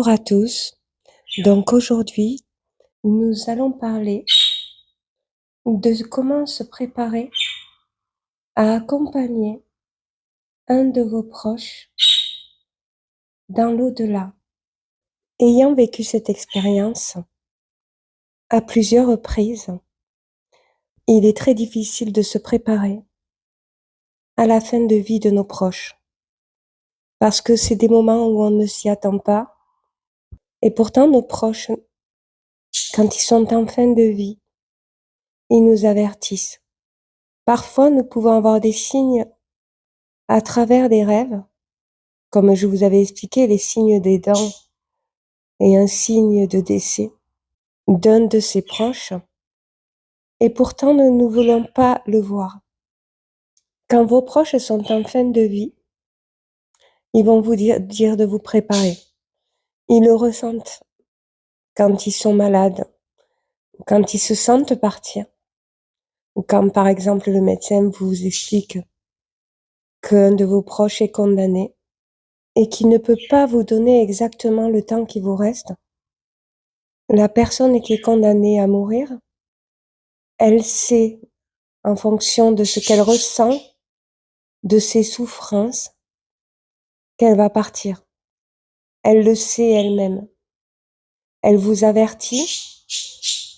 Bonjour à tous. Donc aujourd'hui, nous allons parler de comment se préparer à accompagner un de vos proches dans l'au-delà. Ayant vécu cette expérience à plusieurs reprises, il est très difficile de se préparer à la fin de vie de nos proches, parce que c'est des moments où on ne s'y attend pas, et pourtant nos proches, quand ils sont en fin de vie, ils nous avertissent. Parfois, nous pouvons avoir des signes à travers des rêves, comme je vous avais expliqué, les signes des dents et un signe de décès d'un de ses proches, et pourtant nous ne voulons pas le voir. Quand vos proches sont en fin de vie, ils vont vous dire de vous préparer. Ils le ressentent quand ils sont malades, quand ils se sentent partir, ou quand par exemple le médecin vous explique qu'un de vos proches est condamné et qu'il ne peut pas vous donner exactement le temps qui vous reste. La personne qui est condamnée à mourir, elle sait, en fonction de ce qu'elle ressent, de ses souffrances, qu'elle va partir. Elle le sait elle-même. Elle vous avertit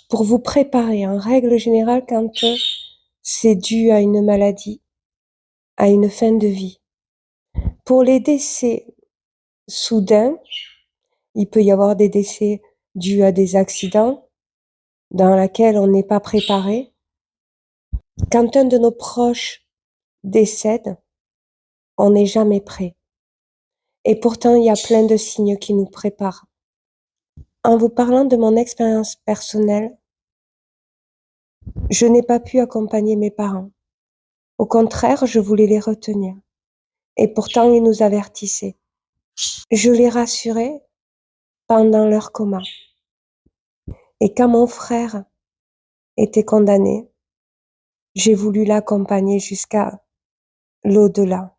pour vous préparer. En règle générale, quand c'est dû à une maladie, à une fin de vie. Pour les décès soudains, il peut y avoir des décès dus à des accidents dans lesquels on n'est pas préparé. Quand un de nos proches décède, on n'est jamais prêt. Et pourtant, il y a plein de signes qui nous préparent. En vous parlant de mon expérience personnelle, je n'ai pas pu accompagner mes parents. Au contraire, je voulais les retenir. Et pourtant, ils nous avertissaient. Je les rassurais pendant leur coma. Et quand mon frère était condamné, j'ai voulu l'accompagner jusqu'à l'au-delà.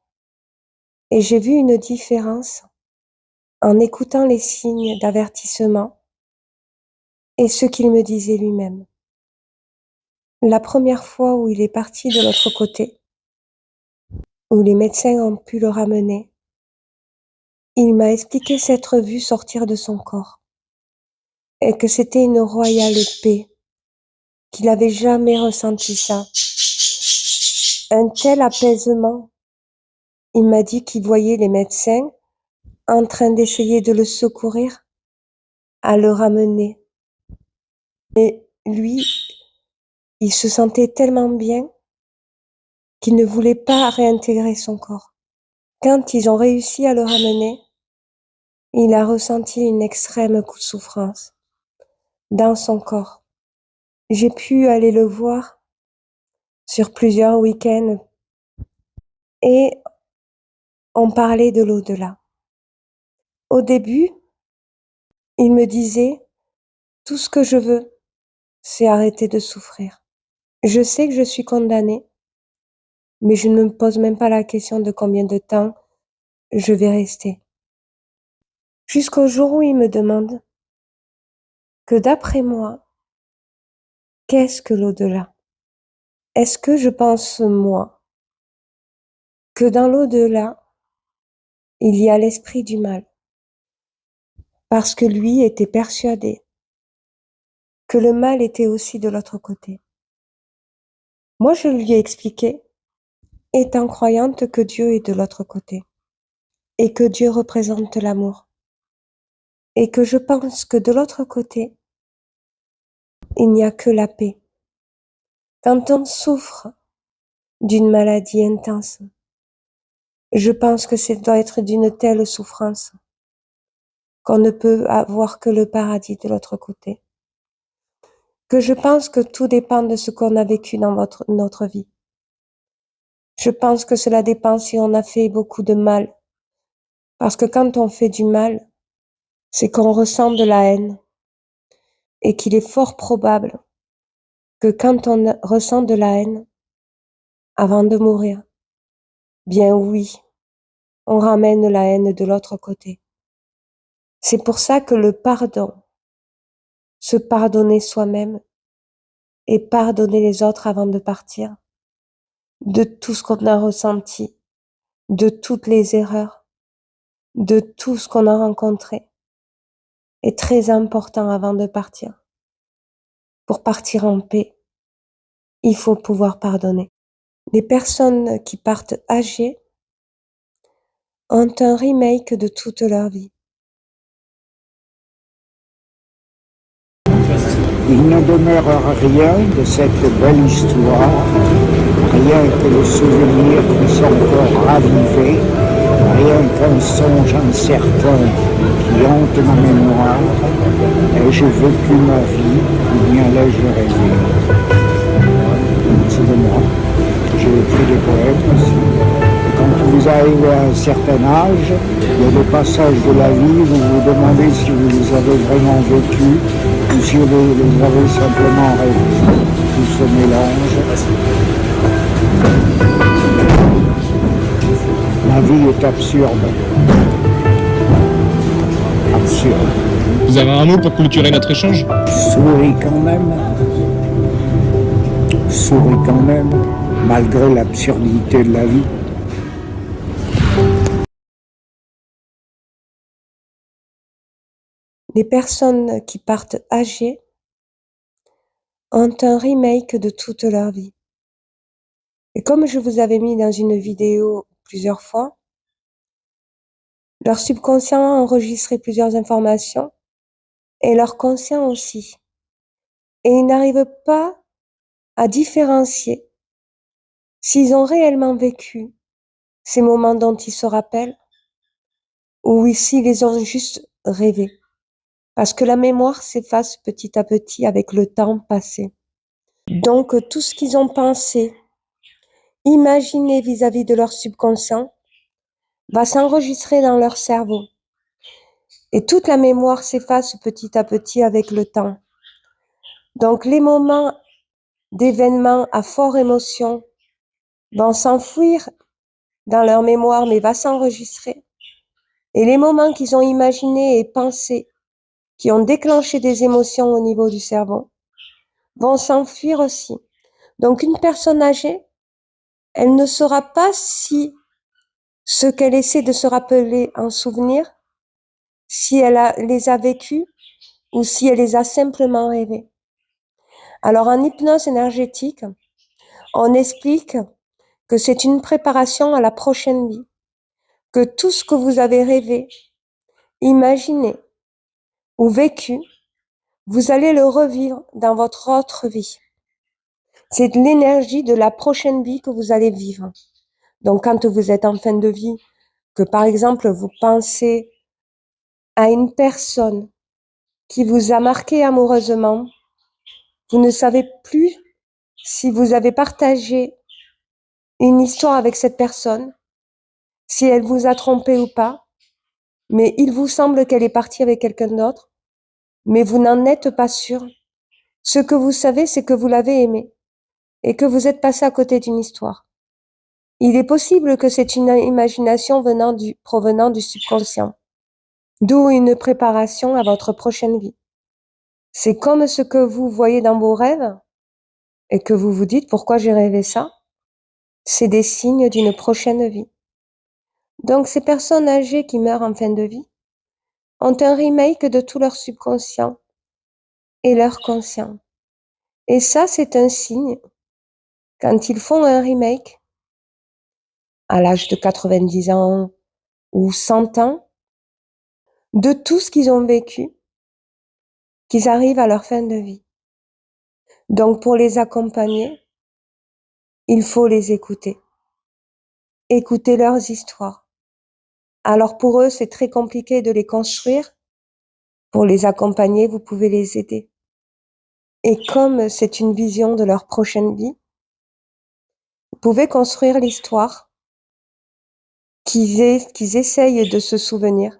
Et j'ai vu une différence en écoutant les signes d'avertissement et ce qu'il me disait lui-même. La première fois où il est parti de l'autre côté, où les médecins ont pu le ramener, il m'a expliqué s'être vu sortir de son corps et que c'était une royale paix, qu'il n'avait jamais ressenti ça. Un tel apaisement. Il m'a dit qu'il voyait les médecins en train d'essayer de le secourir, à le ramener. Et lui, il se sentait tellement bien qu'il ne voulait pas réintégrer son corps. Quand ils ont réussi à le ramener, il a ressenti une extrême souffrance dans son corps. J'ai pu aller le voir sur plusieurs week-ends et on parlait de l'au-delà. Au début, il me disait: tout ce que je veux, c'est arrêter de souffrir. Je sais que je suis condamnée, mais je ne me pose même pas la question de combien de temps je vais rester. Jusqu'au jour où il me demande que d'après moi, qu'est-ce que l'au-delà? Est-ce que je pense, moi, que dans l'au-delà, il y a l'esprit du mal? Parce que lui était persuadé que le mal était aussi de l'autre côté. Moi, je lui ai expliqué, étant croyante, que Dieu est de l'autre côté et que Dieu représente l'amour et que je pense que de l'autre côté, il n'y a que la paix. Quand on souffre d'une maladie intense, je pense que ça doit être d'une telle souffrance qu'on ne peut avoir que le paradis de l'autre côté. Que je pense que tout dépend de ce qu'on a vécu dans notre vie. Je pense que cela dépend si on a fait beaucoup de mal. Parce que quand on fait du mal, c'est qu'on ressent de la haine. Et qu'il est fort probable que quand on ressent de la haine, avant de mourir, bien oui, on ramène la haine de l'autre côté. C'est pour ça que le pardon, se pardonner soi-même et pardonner les autres avant de partir, de tout ce qu'on a ressenti, de toutes les erreurs, de tout ce qu'on a rencontré, est très important avant de partir. Pour partir en paix, il faut pouvoir pardonner. Les personnes qui partent âgées ont un remake de toute leur vie. Il ne demeure rien de cette belle histoire, rien que le souvenir qui sont encore ravivé, rien qu'un songe incertain qui hante ma mémoire. Ai-je vécu ma vie ou bien l'ai-je rêvé? C'est de moi. J'ai écrit des poèmes aussi. Et quand vous arrivez à un certain âge, il y a des passages de la vie où vous vous demandez si vous les avez vraiment vécus ou si vous les avez simplement rêvés. Tout se mélange. La vie est absurde. Absurde. Vous avez un mot pour clôturer notre échange? Souris quand même. Souris quand même, malgré l'absurdité de la vie. Les personnes qui partent âgées ont un remake de toute leur vie. Et comme je vous avais mis dans une vidéo plusieurs fois, leur subconscient a enregistré plusieurs informations et leur conscient aussi. Et ils n'arrivent pas à différencier s'ils ont réellement vécu ces moments dont ils se rappellent ou s'ils les ont juste rêvés. Parce que la mémoire s'efface petit à petit avec le temps passé. Donc tout ce qu'ils ont pensé, imaginé vis-à-vis de leur subconscient, va s'enregistrer dans leur cerveau. Et toute la mémoire s'efface petit à petit avec le temps. Donc les moments d'événements à forte émotion vont s'enfuir dans leur mémoire, mais va s'enregistrer. Et les moments qu'ils ont imaginés et pensés, qui ont déclenché des émotions au niveau du cerveau, vont s'enfuir aussi. Donc une personne âgée, elle ne saura pas si ce qu'elle essaie de se rappeler en souvenir, si les a vécus ou si elle les a simplement rêvés. Alors en hypnose énergétique, on explique que c'est une préparation à la prochaine vie, que tout ce que vous avez rêvé, imaginé ou vécu, vous allez le revivre dans votre autre vie. C'est de l'énergie de la prochaine vie que vous allez vivre. Donc quand vous êtes en fin de vie, que par exemple vous pensez à une personne qui vous a marqué amoureusement, vous ne savez plus si vous avez partagé une histoire avec cette personne, si elle vous a trompé ou pas, mais il vous semble qu'elle est partie avec quelqu'un d'autre, mais vous n'en êtes pas sûr. Ce que vous savez, c'est que vous l'avez aimée et que vous êtes passé à côté d'une histoire. Il est possible que c'est une imagination provenant du subconscient, d'où une préparation à votre prochaine vie. C'est comme ce que vous voyez dans vos rêves et que vous vous dites pourquoi j'ai rêvé ça. C'est des signes d'une prochaine vie. Donc ces personnes âgées qui meurent en fin de vie ont un remake de tout leur subconscient et leur conscient. Et ça, c'est un signe, quand ils font un remake, à l'âge de 90 ans ou 100 ans, de tout ce qu'ils ont vécu, qu'ils arrivent à leur fin de vie. Donc pour les accompagner, il faut les écouter. Écouter leurs histoires. Alors pour eux, c'est très compliqué de les construire. Pour les accompagner, vous pouvez les aider. Et comme c'est une vision de leur prochaine vie, vous pouvez construire l'histoire qu'ils essayent de se souvenir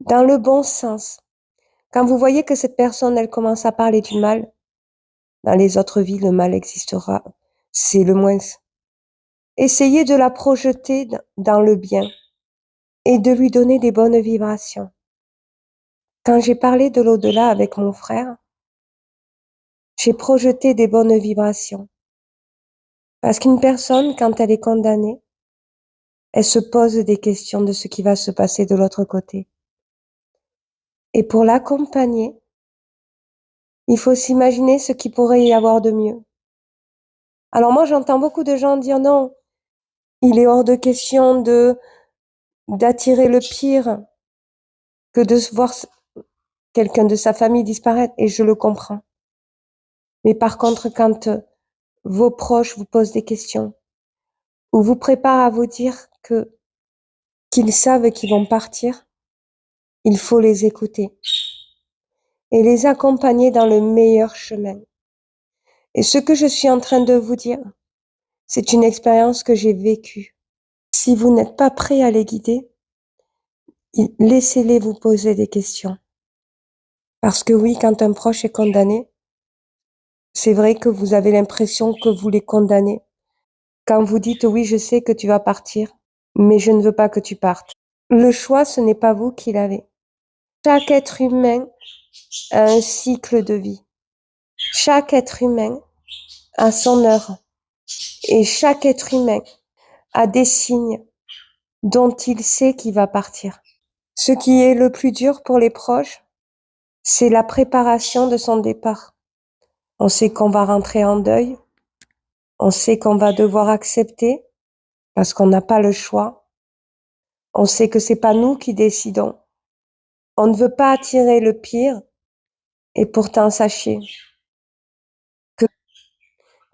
dans le bon sens. Quand vous voyez que cette personne, elle commence à parler du mal, dans les autres vies, le mal existera, c'est le moins. Essayez de la projeter dans le bien et de lui donner des bonnes vibrations. Quand j'ai parlé de l'au-delà avec mon frère, j'ai projeté des bonnes vibrations. Parce qu'une personne, quand elle est condamnée, elle se pose des questions de ce qui va se passer de l'autre côté. Et pour l'accompagner, il faut s'imaginer ce qu'il pourrait y avoir de mieux. Alors moi, j'entends beaucoup de gens dire non, il est hors de question d'attirer le pire que de voir quelqu'un de sa famille disparaître, et je le comprends. Mais par contre, quand vos proches vous posent des questions, ou vous préparent à vous dire qu'ils savent qu'ils vont partir, il faut les écouter et les accompagner dans le meilleur chemin. Et ce que je suis en train de vous dire, c'est une expérience que j'ai vécue. Si vous n'êtes pas prêt à les guider, laissez-les vous poser des questions. Parce que oui, quand un proche est condamné, c'est vrai que vous avez l'impression que vous les condamnez. Quand vous dites oui, je sais que tu vas partir, mais je ne veux pas que tu partes. Le choix, ce n'est pas vous qui l'avez. Chaque être humain a un cycle de vie. Chaque être humain a son heure. Et chaque être humain a des signes dont il sait qu'il va partir. Ce qui est le plus dur pour les proches, c'est la préparation de son départ. On sait qu'on va rentrer en deuil. On sait qu'on va devoir accepter parce qu'on n'a pas le choix. On sait que c'est pas nous qui décidons. On ne veut pas attirer le pire. Et pourtant, sachez que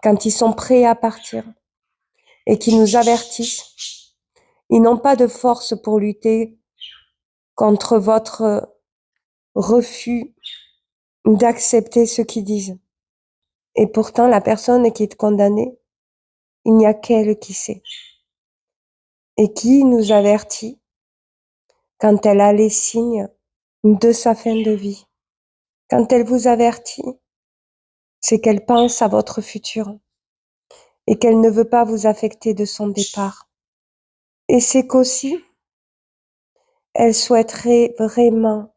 quand ils sont prêts à partir et qu'ils nous avertissent, ils n'ont pas de force pour lutter contre votre refus d'accepter ce qu'ils disent. Et pourtant, la personne qui est condamnée, il n'y a qu'elle qui sait. Et qui nous avertit quand elle a les signes de sa fin de vie. Quand elle vous avertit, c'est qu'elle pense à votre futur et qu'elle ne veut pas vous affecter de son départ. Et c'est qu'aussi, elle souhaiterait vraiment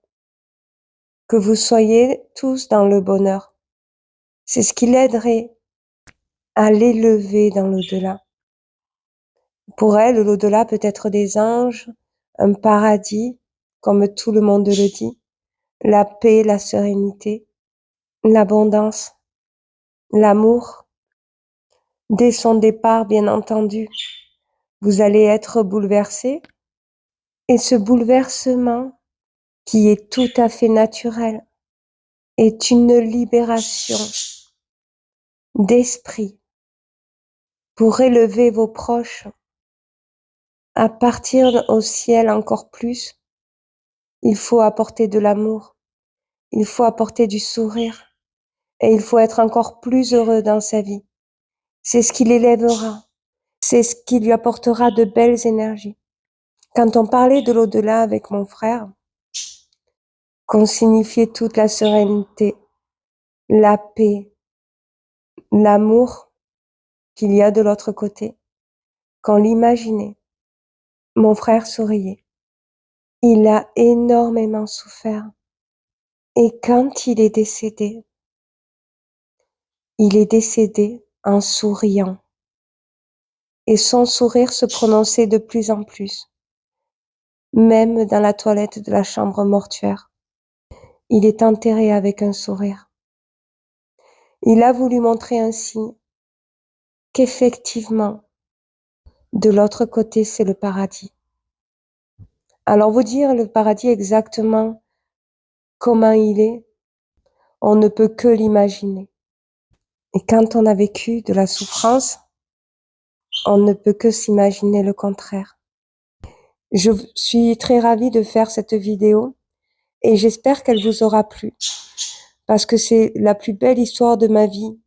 que vous soyez tous dans le bonheur. C'est ce qui l'aiderait à l'élever dans l'au-delà. Pour elle, l'au-delà peut être des anges, un paradis, comme tout le monde le dit, la paix, la sérénité, l'abondance, l'amour. Dès son départ, bien entendu, vous allez être bouleversé. Et ce bouleversement, qui est tout à fait naturel, est une libération d'esprit pour élever vos proches à partir au ciel encore plus. Il faut apporter de l'amour, il faut apporter du sourire et il faut être encore plus heureux dans sa vie. C'est ce qui l'élèvera, c'est ce qui lui apportera de belles énergies. Quand on parlait de l'au-delà avec mon frère, qu'on signifiait toute la sérénité, la paix, l'amour qu'il y a de l'autre côté, qu'on l'imaginait, mon frère souriait. Il a énormément souffert. Et quand il est décédé en souriant. Et son sourire se prononçait de plus en plus, même dans la toilette de la chambre mortuaire. Il est enterré avec un sourire. Il a voulu montrer un signe qu'effectivement, de l'autre côté, c'est le paradis. Alors vous dire le paradis exactement comment il est, on ne peut que l'imaginer. Et quand on a vécu de la souffrance, on ne peut que s'imaginer le contraire. Je suis très ravie de faire cette vidéo et j'espère qu'elle vous aura plu parce que c'est la plus belle histoire de ma vie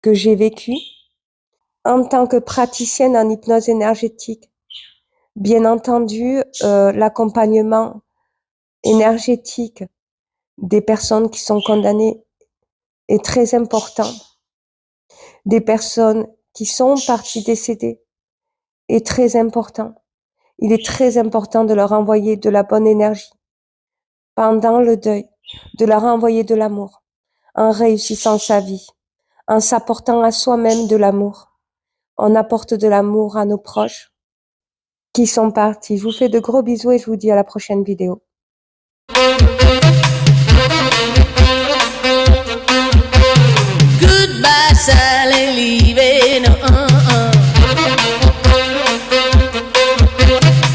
que j'ai vécue en tant que praticienne en hypnose énergétique. Bien entendu, l'accompagnement énergétique des personnes qui sont condamnées est très important. Des personnes qui sont parties décédées est très important. Il est très important de leur envoyer de la bonne énergie pendant le deuil, de leur envoyer de l'amour, en réussissant sa vie, en s'apportant à soi-même de l'amour. On apporte de l'amour à nos proches qui sont partis. Je vous fais de gros bisous et je vous dis à la prochaine vidéo. Goodbye, Sally, leaving.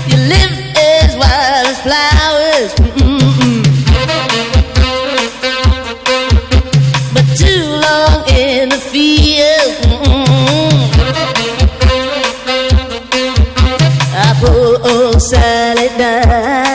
You live as wild as flowers, but too long in the field. I pull old Sally down.